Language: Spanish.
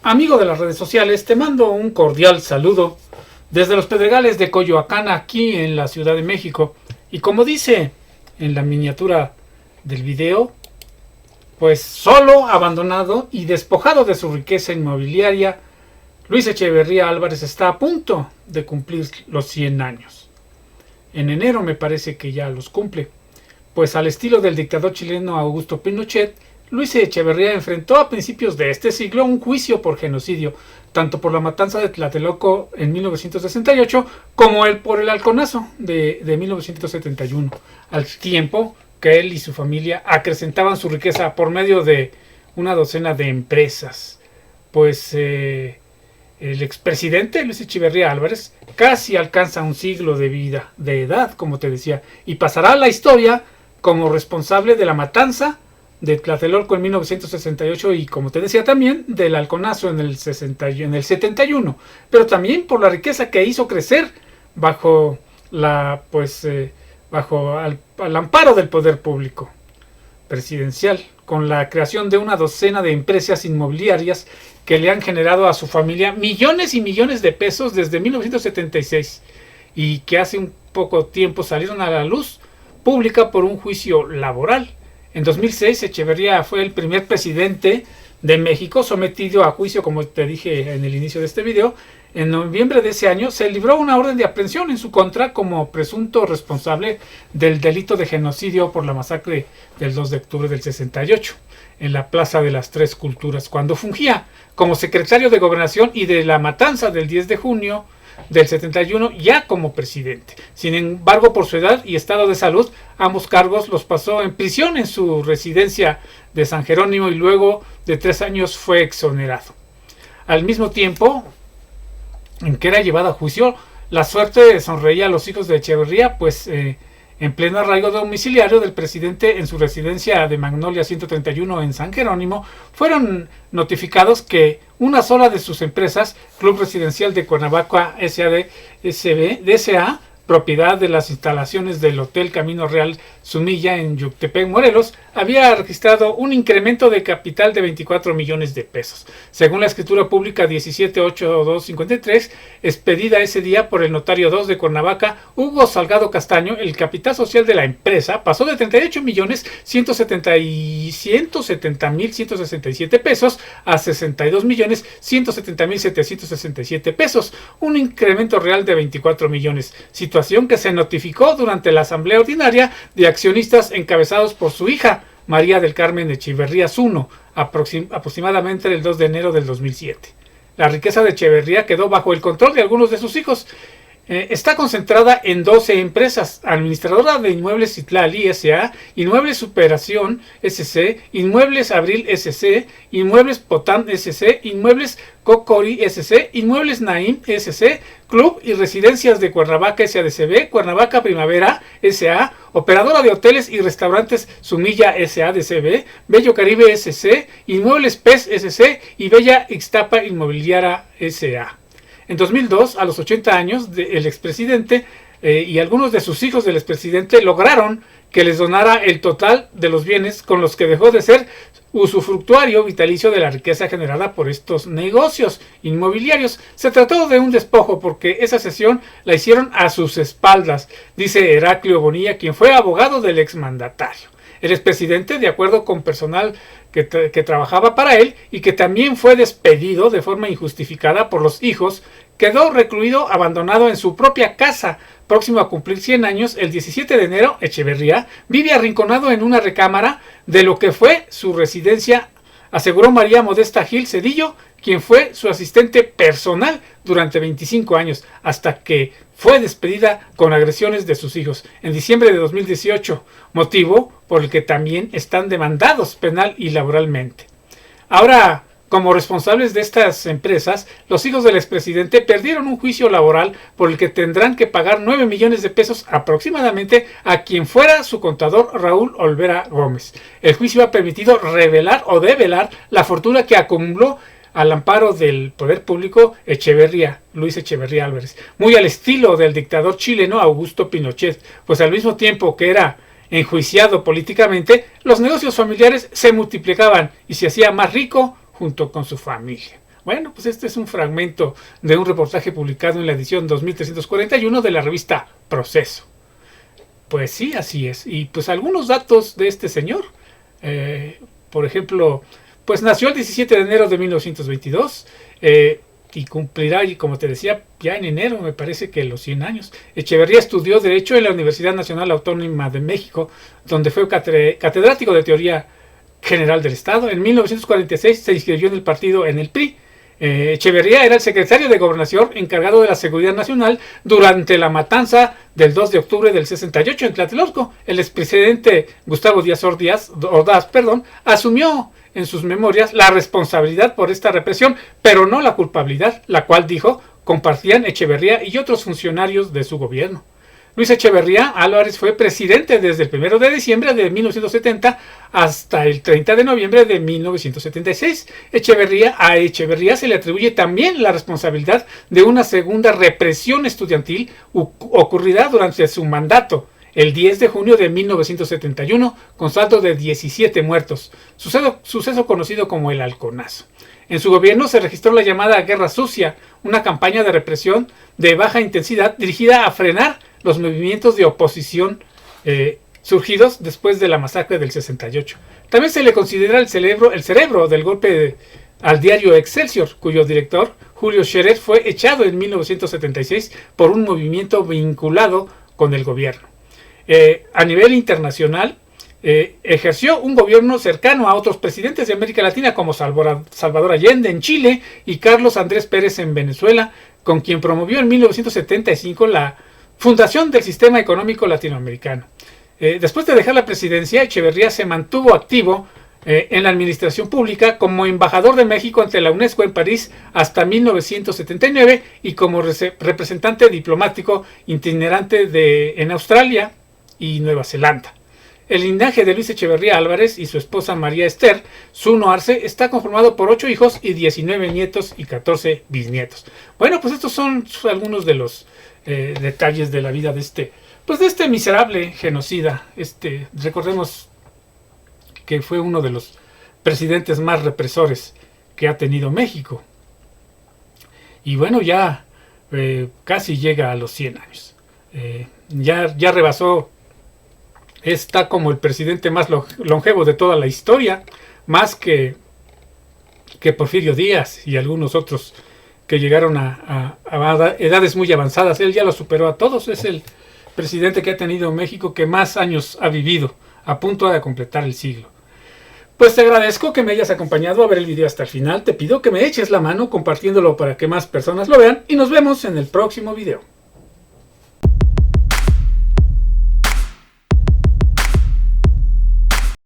Amigo de las redes sociales, te mando un cordial saludo desde los Pedregales de Coyoacán, aquí en la Ciudad de México. Y como dice en la miniatura del video, pues solo, abandonado y despojado de su riqueza inmobiliaria, Luis Echeverría Álvarez está a punto de cumplir los 100 años. En enero me parece que ya los cumple, pues al estilo del dictador chileno Augusto Pinochet, Luis Echeverría enfrentó a principios de este siglo un juicio por genocidio, tanto por la matanza de Tlatelolco en 1968 como por el Halconazo de 1971, al tiempo que él y su familia acrecentaban su riqueza por medio de una docena de empresas. Pues el expresidente Luis Echeverría Álvarez casi alcanza un siglo de vida, de edad, como te decía, y pasará a la historia como responsable de la matanza de Tlatelolco en 1968 y, como te decía, también del Halconazo en el 71, pero también por la riqueza que hizo crecer bajo al amparo del poder público presidencial, con la creación de una docena de empresas inmobiliarias que le han generado a su familia millones y millones de pesos desde 1976 y que hace un poco tiempo salieron a la luz pública por un juicio laboral. En 2006, Echeverría fue el primer presidente de México sometido a juicio, como te dije en el inicio de este video. En noviembre de ese año se libró una orden de aprehensión en su contra como presunto responsable del delito de genocidio por la masacre del 2 de octubre del 68 en la Plaza de las Tres Culturas, cuando fungía como secretario de Gobernación, y de la matanza del 10 de junio del 71 ya como presidente. Sin embargo, por su edad y estado de salud, ambos cargos los pasó en prisión en su residencia de San Jerónimo y luego de 3 años fue exonerado. Al mismo tiempo en que era llevado a juicio, la suerte sonreía a los hijos de Echeverría, pues en pleno arraigo domiciliario del presidente en su residencia de Magnolia 131 en San Jerónimo, fueron notificados que una sola de sus empresas, Club Residencial de Cuernavaca S.A., propiedad de las instalaciones del Hotel Camino Real Sumilla en Yuctepec, Morelos, había registrado un incremento de capital de 24 millones de pesos. Según la escritura pública 178253, expedida ese día por el notario 2 de Cuernavaca, Hugo Salgado Castaño, el capital social de la empresa pasó de 38 millones 170 mil 167 pesos a 62 millones 170 mil 767 pesos, un incremento real de 24 millones, situación que se notificó durante la asamblea ordinaria de accionistas encabezados por su hija, María del Carmen Echeverría Zuno, aproximadamente el 2 de enero del 2007. La riqueza de Echeverría quedó bajo el control de algunos de sus hijos. Está concentrada en 12 empresas: Administradora de Inmuebles Citlali S.A., Inmuebles Superación S.C., Inmuebles Abril S.C., Inmuebles Potán S.C., Inmuebles Cocori S.C., Inmuebles Naim S.C., Club y Residencias de Cuernavaca S.A.D.C.B., Cuernavaca Primavera S.A., Operadora de Hoteles y Restaurantes Sumilla S.A.D.C.B., Bello Caribe S.C., Inmuebles PES S.C. y Bella Ixtapa Inmobiliaria S.A. En 2002, a los 80 años, el expresidente y algunos de sus hijos del expresidente lograron que les donara el total de los bienes con los que dejó de ser usufructuario vitalicio de la riqueza generada por estos negocios inmobiliarios. Se trató de un despojo porque esa cesión la hicieron a sus espaldas, dice Heraclio Bonilla, quien fue abogado del exmandatario. El expresidente, de acuerdo con personal que trabajaba para él y que también fue despedido de forma injustificada por los hijos, quedó recluido, abandonado en su propia casa. Próximo a cumplir 100 años, el 17 de enero, Echeverría vive arrinconado en una recámara de lo que fue su residencia, aseguró María Modesta Gil Cedillo, quien fue su asistente personal durante 25 años, hasta que fue despedida con agresiones de sus hijos en diciembre de 2018, motivo por el que también están demandados penal y laboralmente. Ahora, como responsables de estas empresas, los hijos del expresidente perdieron un juicio laboral por el que tendrán que pagar 9 millones de pesos aproximadamente a quien fuera su contador Raúl Olvera Gómez. El juicio ha permitido revelar o develar la fortuna que acumuló al amparo del poder público Luis Echeverría Álvarez, muy al estilo del dictador chileno Augusto Pinochet, pues al mismo tiempo que era enjuiciado políticamente, los negocios familiares se multiplicaban y se hacía más rico junto con su familia. Bueno, pues este es un fragmento de un reportaje publicado en la edición 2341 de la revista Proceso. Pues sí, así es. Y pues algunos datos de este señor. Por ejemplo, pues nació el 17 de enero de 1922 y cumplirá, y como te decía, ya en enero me parece que los 100 años. Echeverría estudió Derecho en la Universidad Nacional Autónoma de México, donde fue catedrático de Teoría General del Estado. En 1946 se inscribió en el PRI. Echeverría era el secretario de Gobernación encargado de la Seguridad Nacional durante la matanza del 2 de octubre del 68 en Tlatelolco. El expresidente Gustavo Díaz Ordaz, asumió en sus memorias la responsabilidad por esta represión, pero no la culpabilidad, la cual dijo compartían Echeverría y otros funcionarios de su gobierno. Luis Echeverría Álvarez fue presidente desde el 1 de diciembre de 1970 hasta el 30 de noviembre de 1976. A Echeverría se le atribuye también la responsabilidad de una segunda represión estudiantil ocurrida durante su mandato, el 10 de junio de 1971, con saldo de 17 muertos, suceso conocido como el Halconazo. En su gobierno se registró la llamada Guerra Sucia, una campaña de represión de baja intensidad dirigida a frenar los movimientos de oposición surgidos después de la masacre del 68. También se le considera el cerebro del golpe al diario Excelsior, cuyo director, Julio Scherer, fue echado en 1976 por un movimiento vinculado con el gobierno. A nivel internacional, ejerció un gobierno cercano a otros presidentes de América Latina como Salvador Allende en Chile y Carlos Andrés Pérez en Venezuela, con quien promovió en 1975 la fundación del Sistema Económico Latinoamericano. Después de dejar la presidencia, Echeverría se mantuvo activo en la administración pública como embajador de México ante la UNESCO en París hasta 1979 y como representante diplomático itinerante en Australia y Nueva Zelanda. El linaje de Luis Echeverría Álvarez y su esposa María Esther Zuno Arce está conformado por 8 hijos y 19 nietos y 14 bisnietos. Bueno, pues estos son algunos de los detalles de la vida de este miserable genocida. Recordemos que fue uno de los presidentes más represores que ha tenido México. Y bueno, ya casi llega a los 100 años. Ya rebasó. Está como el presidente más longevo de toda la historia, más que Porfirio Díaz y algunos otros que llegaron a edades muy avanzadas. Él ya lo superó a todos. Es el presidente que ha tenido México que más años ha vivido, a punto de completar el siglo. Pues te agradezco que me hayas acompañado a ver el video hasta el final. Te pido que me eches la mano compartiéndolo para que más personas lo vean y nos vemos en el próximo video.